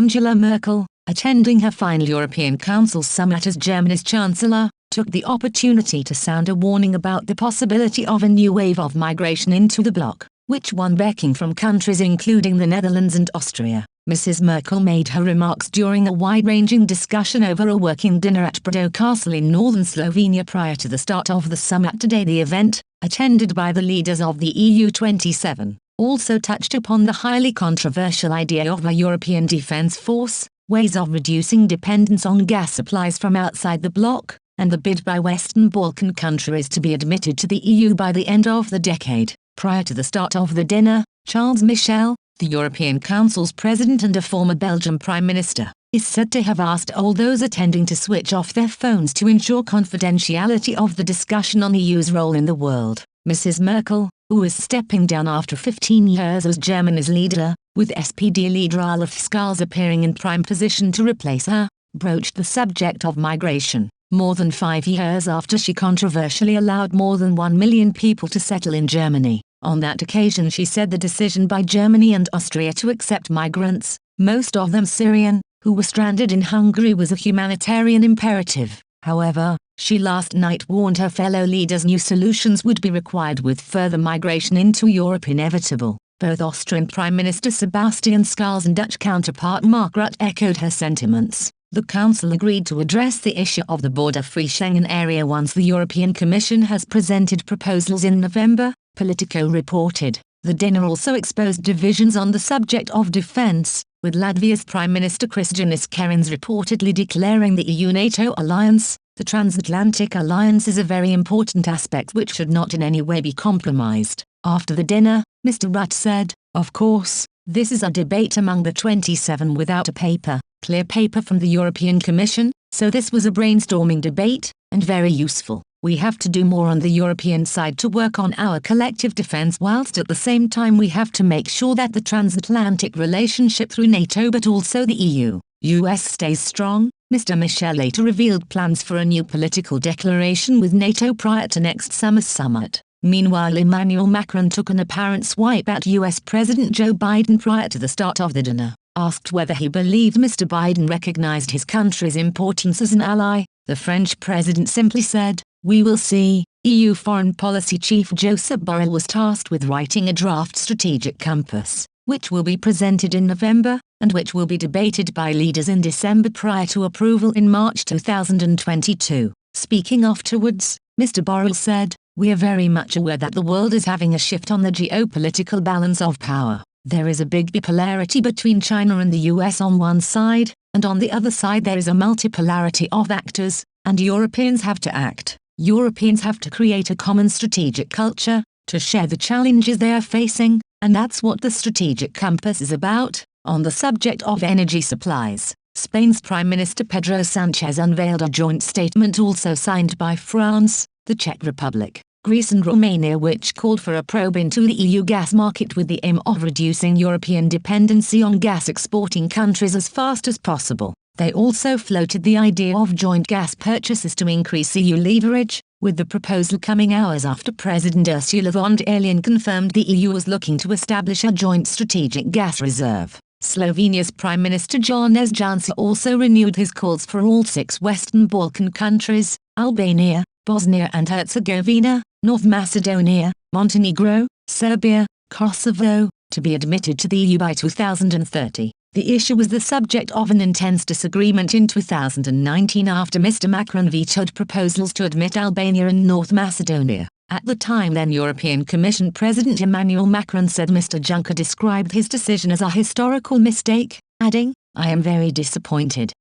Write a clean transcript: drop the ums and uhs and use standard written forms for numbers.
Angela Merkel, attending her final European Council summit as Germany's Chancellor, took the opportunity to sound a warning about the possibility of a new wave of migration into the bloc, which one becking from countries including the Netherlands and Austria. Mrs. Merkel made her remarks during a wide-ranging discussion over a working dinner at Brdo Castle in northern Slovenia prior to the start of the summit today. The event, attended by the leaders of the EU 27, also touched upon the highly controversial idea of a European defence force, ways of reducing dependence on gas supplies from outside the bloc, and the bid by Western Balkan countries to be admitted to the EU by the end of the decade. Prior to the start of the dinner, Charles Michel, the European Council's president and a former Belgian prime minister, is said to have asked all those attending to switch off their phones to ensure confidentiality of the discussion on the EU's role in the world. Mrs. Merkel, who is stepping down after 15 years as Germany's leader, with SPD leader Olaf Scholz appearing in prime position to replace her, broached the subject of migration, more than 5 years after she controversially allowed more than 1 million people to settle in Germany. On that occasion she said the decision by Germany and Austria to accept migrants, most of them Syrian, who were stranded in Hungary was a humanitarian imperative. However, she last night warned her fellow leaders new solutions would be required with further migration into Europe inevitable. Both Austrian Prime Minister Sebastian Kurz and Dutch counterpart Mark Rutte echoed her sentiments. The Council agreed to address the issue of the border-free Schengen area once the European Commission has presented proposals in November, Politico reported. The dinner also exposed divisions on the subject of defense, with Latvia's Prime Minister Krišjānis Kariņš reportedly declaring the EU-NATO alliance, the transatlantic alliance, is a very important aspect which should not in any way be compromised. After the dinner, Mr. Rutte said, "Of course, this is a debate among the 27 without a clear paper from the European Commission, so this was a brainstorming debate, and very useful. We have to do more on the European side to work on our collective defense, whilst at the same time we have to make sure that the transatlantic relationship through NATO but also the EU-US stays strong." Mr. Michel later revealed plans for a new political declaration with NATO prior to next summer's summit. Meanwhile, Emmanuel Macron took an apparent swipe at US President Joe Biden prior to the start of the dinner. Asked whether he believed Mr. Biden recognized his country's importance as an ally, the French president simply said, "We will see." EU Foreign Policy Chief Josep Borrell was tasked with writing a draft strategic compass, which will be presented in November, and which will be debated by leaders in December prior to approval in March 2022. Speaking afterwards, Mr. Borrell said, "We are very much aware that the world is having a shift on the geopolitical balance of power. There is a big bipolarity between China and the US on one side, and on the other side there is a multipolarity of actors, and Europeans have to act. Europeans have to create a common strategic culture, to share the challenges they are facing, and that's what the strategic compass is about." On the subject of energy supplies, Spain's Prime Minister Pedro Sanchez unveiled a joint statement also signed by France, the Czech Republic, Greece and Romania, which called for a probe into the EU gas market with the aim of reducing European dependency on gas exporting countries as fast as possible. They also floated the idea of joint gas purchases to increase EU leverage, with the proposal coming hours after President Ursula von der Leyen confirmed the EU was looking to establish a joint strategic gas reserve. Slovenia's Prime Minister Janez Janša also renewed his calls for all 6 Western Balkan countries, Albania, Bosnia and Herzegovina, North Macedonia, Montenegro, Serbia, Kosovo, to be admitted to the EU by 2030. The issue was the subject of an intense disagreement in 2019 after Mr. Macron vetoed proposals to admit Albania and North Macedonia. At the time, then European Commission President Emmanuel Macron said Mr. Juncker described his decision as a historical mistake, adding, "I am very disappointed.